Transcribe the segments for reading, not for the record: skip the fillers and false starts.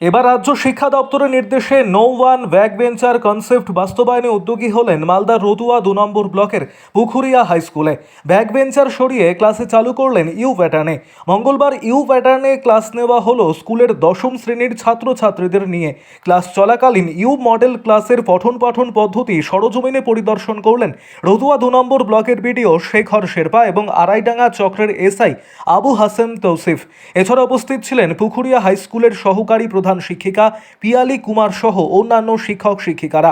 এবার রাজ্য শিক্ষা দপ্তরের নির্দেশে no one back bencher concept বাস্তবায়নে উদ্যোগী হলেন মালদার রতুয়া 2 নম্বর ব্লকের পুখুরিয়া হাই স্কুলে। ব্যাক বেঞ্চার সরিয়ে ক্লাসে চালু করলেন ইউ প্যাটার্নে। মঙ্গলবার ইউ প্যাটার্নে ক্লাস নেওয়া হলো স্কুলের 10ম শ্রেণীর ছাত্রছাত্রীদের নিয়ে। ক্লাস চলাকালীন ইউ মডেল ক্লাসের পঠন পাঠন পদ্ধতি সরজমিনে পরিদর্শন করলেন রতুয়া 2 নম্বর ব্লকের বিডিও শেখর শেরপা এবং আড়াইডাঙ্গা চক্রের এসআই আবু হাসেম তৌসিফ। এছাড়া উপস্থিত ছিলেন পুখুরিয়া হাই স্কুলের সহকারী প্রধান শিক্ষিকা পিয়ালি কুমার সহ অন্যান্য শিক্ষক শিক্ষিকারা।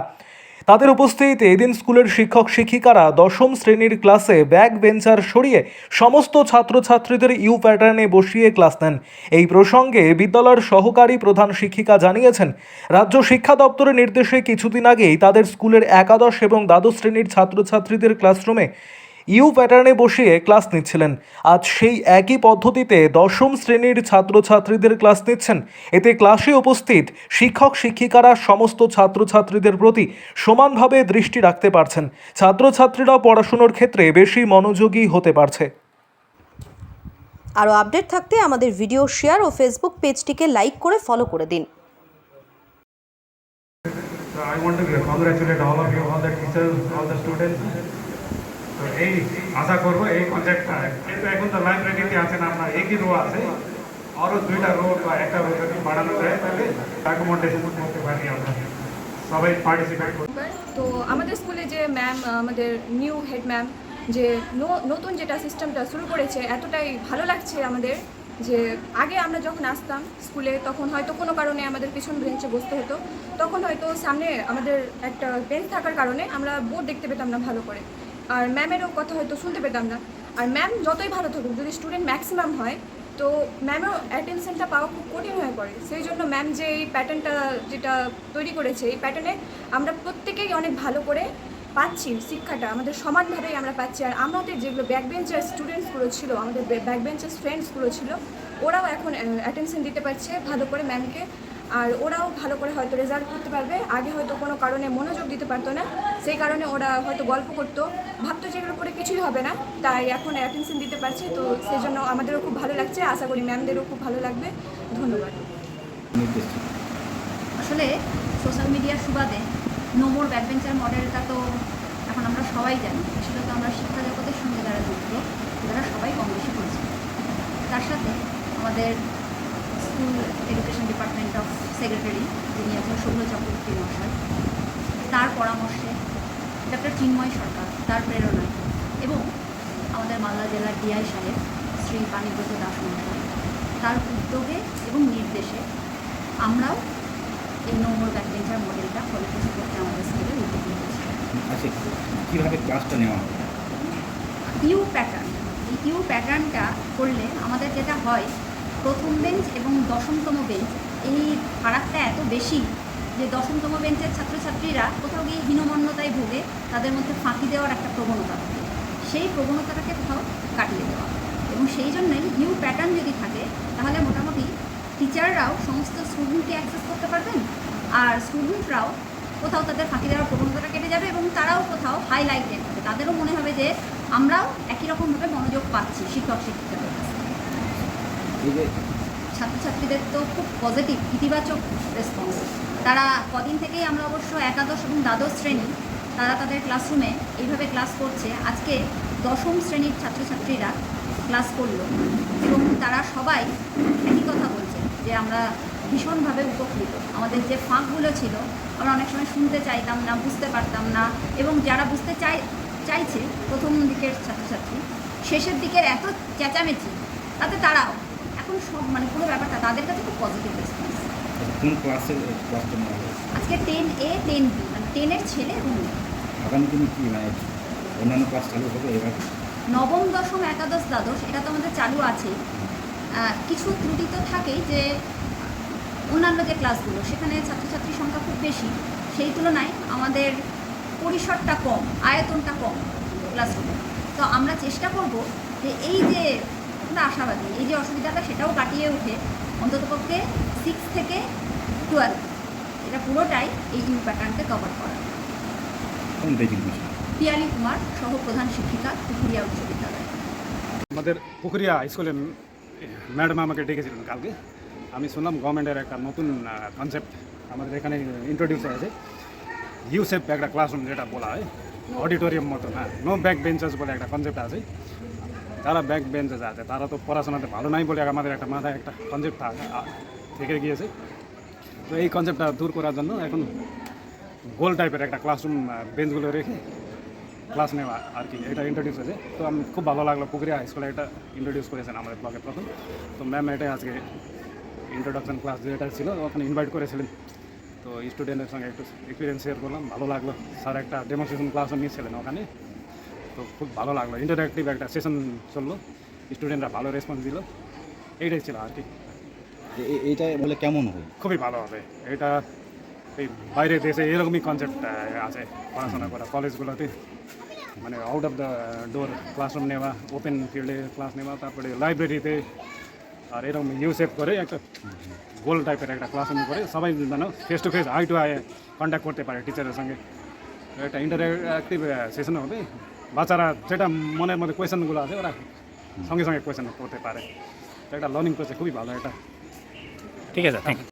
তাদের উপস্থিতিতে এদিন স্কুলের শিক্ষক শিক্ষিকারা 10ম শ্রেণীর ক্লাসে ব্যাক বেঞ্চার সরিয়ে সমস্ত ছাত্রছাত্রীদের ইউ প্যাটার্নে বসিয়ে ক্লাস নেন। এই প্রসঙ্গে বিদ্যালয়ের সহকারী প্রধান শিক্ষিকা জানিয়েছেন, রাজ্য শিক্ষা দপ্তরের নির্দেশে কিছুদিন আগেই তাদের স্কুলের একাদশ এবং দ্বাদশ শ্রেণীর ছাত্রছাত্রীদের ক্লাসরুমে ইউ প্যাটার্নে বসিয়ে ক্লাস নিচ্ছিলেন। আজ সেই একই পদ্ধতিতে 10ম শ্রেণীর ছাত্রছাত্রীদের ক্লাস নিচ্ছেন। এতে ক্লাসে উপস্থিত শিক্ষক শিক্ষিকারা সমস্ত ছাত্রছাত্রীদের প্রতি সমানভাবে দৃষ্টি রাখতে পারছেন। ছাত্রছাত্রীরা পড়াশুনোর ক্ষেত্রে বেশি মনোযোগী হতে পারছে। আরও আপডেট থাকতে আমাদের ভিডিও শেয়ার ও ফেসবুক পেজটিকে লাইক করে ফলো করে দিন। I want to congratulate all of you, all the teachers, all the students. তো এই আশা করবো এই কনসেপ্টটা কিন্তু এখন তো লাইব্রেরিতে আছেন আপনার একই রো আছে, আরও 2টা রো বা একটা রো যদি বাড়ানো যায় তাহলে অ্যাকোমোডেশন করতে পারি আমরা, সবাই পার্টিসিপেট করবো। তো আমাদের স্কুলে যে ম্যাম, আমাদের নিউ হেড ম্যাম যে নতুন যেটা সিস্টেমটা শুরু করেছে, এতটাই ভালো লাগছে আমাদের যে আগে আমরা যখন আসতাম স্কুলে তখন হয়তো কোনো কারণে আমাদের পিছন বেঞ্চে বসতে হতো, তখন হয়তো সামনে আমাদের একটা বেঞ্চ থাকার কারণে আমরা বোর্ড দেখতে পেতাম না ভালো করে, আর ম্যামেরও কথা হয়তো শুনতে পেতাম না। আর ম্যাম যতই ভালো থাকুক, যদি স্টুডেন্ট ম্যাক্সিমাম হয় তো ম্যামেরও অ্যাটেনশনটা পাওয়া খুব কঠিন হয়ে পড়ে। সেই জন্য ম্যাম যে এই প্যাটার্নটা যেটা তৈরি করেছে, এই প্যাটার্নে আমরা প্রত্যেকেই অনেক ভালো করে পাচ্ছি, শিক্ষাটা আমাদের সমানভাবেই আমরা পাচ্ছি। আর আমাদের যেগুলো ব্যাক বেঞ্চের স্টুডেন্টসগুলো ছিল, আমাদের ব্যাক বেঞ্চের ফ্রেন্ডসগুলো ছিল, ওরাও এখন অ্যাটেনশন দিতে পারছে ভালো করে ম্যামকে, আর ওরাও ভালো করে হয়তো রেজাল্ট করতে পারবে। আগে হয়তো কোনো কারণে মনোযোগ দিতে পারতো না, সেই কারণে ওরা হয়তো গল্প করতো, ভাবতো যে এগুলো করে কিছুই হবে না, তাই এখন অ্যাটেনশন দিতে পারছে। তো সেই জন্য আমাদেরও খুব ভালো লাগছে, আশা করি ম্যামদেরও খুব ভালো লাগবে। ধন্যবাদ। আসলে সোশ্যাল মিডিয়ার সুবাদে নো মোর ব্যাক বেঞ্চার মডেলটা তো এখন আমরা সবাই জানি, সেটা তো আমরা শিক্ষা জগতের সঙ্গে যারা যুক্ত তারা সবাই কম বেশি করছি। তার সাথে আমাদের school education department of secretary যিনি আছেন সৌম্য চক্রবর্তী মহাশয়, তার পরামর্শে ডক্টর চিন্ময় সরকার তার প্রেরণায় এবং আমাদের মালদা জেলার ডিআই সাহেব শ্রী পানিব্রত দাস মহাশয় তার উদ্যোগে এবং নির্দেশে আমরাও এই নো মোর ব্যাক বেঞ্চার মডেলটা ফলপ্রসূ করতে আমাদের স্কুলে উদ্যোগ নিয়েছি। আচ্ছা, কীভাবে ক্লাসটা নেওয়া হবে? ইউ প্যাটার্ন, এই ইউ প্যাটার্নটা করলে আমাদের যেটা হয়, প্রথম বেঞ্চ এবং 10মতম বেঞ্চ এই ফারাকটা এত বেশি যে 10মতম বেঞ্চের ছাত্রছাত্রীরা কোথাও গিয়ে হীনমন্যতায় ভোগে, তাদের মধ্যে ফাঁকি দেওয়ার একটা প্রবণতা থাকে, সেই প্রবণতাটাকে কোথাও কাটিয়ে দেওয়া। এবং সেই জন্যই ইউ প্যাটার্ন যদি থাকে তাহলে মোটামুটি টিচাররাও সমস্ত স্টুডেন্টকে অ্যাক্সেস করতে পারবেন, আর স্টুডেন্টরাও কোথাও তাদের ফাঁকি দেওয়ার প্রবণতাটা কেটে যাবে এবং তারাও কোথাও হাইলাইটেড হবে, তাদেরও মনে হবে যে আমরাও একই রকমভাবে মনোযোগ পাচ্ছি শিক্ষক শিক্ষিকাদের কাছে। ছাত্রছাত্রীদের তো খুব পজিটিভ ইতিবাচক রেসপন্স। তারা কদিন থেকেই আমরা অবশ্য একাদশ এবং দ্বাদশ শ্রেণী তারা তাদের ক্লাসরুমে এইভাবে ক্লাস করছে। আজকে 10ম শ্রেণীর ছাত্রছাত্রীরা ক্লাস করলো এবং তারা সবাই একই কথা বলছে যে আমরা ভীষণভাবে উপকৃত। আমাদের যে ফাঁকগুলো ছিল আমরা অনেক সময় শুনতে চাইতাম না, বুঝতে পারতাম না, এবং যারা বুঝতে চাইছে প্রথম দিকের ছাত্রছাত্রী, শেষের দিকের এত চেঁচামেচি, তাতে তারাও এখন সব মানে পুরো ব্যাপারটা তাদের কাছে খুব পজিটিভ রেসপন্স। কোন ক্লাসের ক্লাসটা নেওয়া হবে? আজকে 10A 10B মানে 10-এর ছেলে এবং আগামী দিনে কি মানে অন্যান্য ক্লাস চালু হবে এবার? নবম, দশম, একাদশ, দ্বাদশ এটা তো আমাদের চালু আছেই। কিছু ত্রুটি তো থাকেই যে অন্যান্য যে ক্লাসগুলো সেখানে ছাত্রছাত্রীর সংখ্যা খুব বেশি, সেই তুলনায় আমাদের পরিসরটা কম, আয়তনটা কম ক্লাসরুমে। তো আমরা চেষ্টা করব যে এই যে আমরা আশাবাদী এই যে অসুবিধাটা সেটাও কাটিয়ে উঠে অন্ততপক্ষে 6 থেকে 12 এটা পুরোটাই এই ইউ প্যাটার্নকে কভার করা। পিয়ালি কুমার সহ প্রধান শিক্ষিকা, পুখুরিয়া উচ্চ বিদ্যালয়। আমাদের পুকুরিয়া স্কুলে ম্যাডাম আমাকে ডেকেছিলেন কালকে, আমি শুনলাম গভর্নমেন্টের একটা নতুন কনসেপ্ট আমাদের এখানে ইন্ট্রোডিউস হয়েছে, ইউসেফ একটা ক্লাসরুম যেটা বলা হয়, অডিটোরিয়াম মতো, হ্যাঁ, নো ব্যাক বেঞ্চেস বলে একটা কনসেপ্ট আছে। যারা ব্যাক বেঞ্চেস আছে তারা তো পড়াশোনাতে ভালো নাই বলে আমাদের একটা মাথায় একটা কনসেপ্ট থেকে গিয়েছে। তো এই কনসেপ্টটা দূর করার জন্য এখন গোল টাইপের একটা ক্লাসরুম বেঞ্চগুলো রেখে ক্লাস নেওয়া আর কি, এটা ইন্ট্রোডিউস হয়েছে। তো আমি খুব ভালো লাগলো, পুকুরিয়া হাই স্কুলে এটা ইন্ট্রোডিউস করেছেন আমাদের ব্লকে প্রথম। তো ম্যাম এটাই আজকে ইন্ট্রোডাকশন ক্লাস যেটা ছিল ওখানে ইনভাইট করেছিলেন। তো স্টুডেন্টের সঙ্গে একটু এক্সপিরিয়েন্স শেয়ার করলাম, ভালো লাগলো। স্যার একটা ডেমনস্ট্রেশন ক্লাসও নিয়েছিলেন ওখানে, তো খুব ভালো লাগলো। ইন্টারঅ্যাক্টিভ একটা সেশন চললো, স্টুডেন্টরা ভালো রেসপন্স দিল, এইটাই ছিল আর কি। এইটা বলে কেমন হয়? খুবই ভালো হবে এটা। এই বাইরের দেশে এরকমই কনসেপ্ট আছে পড়াশোনা করা কলেজগুলোতে, মানে out of the door classroom নেওয়া, ওপেন ফিল্ডে ক্লাস নেওয়া, তারপরে লাইব্রেরিতে, আর এরকম ইউসেফ করে একটা গোল টাইপের একটা ক্লাসরুম করে সবাই যেন face to face eye to eye contact করতে পারে টিচারের সঙ্গে। একটা ইন্টারঅ্যাক্টিভ সেশন হবে, বাচ্চারা যেটা মনের মধ্যে কোয়েশনগুলো আছে ওরা সঙ্গে সঙ্গে কোয়েশন করতে পারে। তো একটা লার্নিং প্রসেস খুবই ভালো এটা। ঠিক আছে, থ্যাংক ইউ।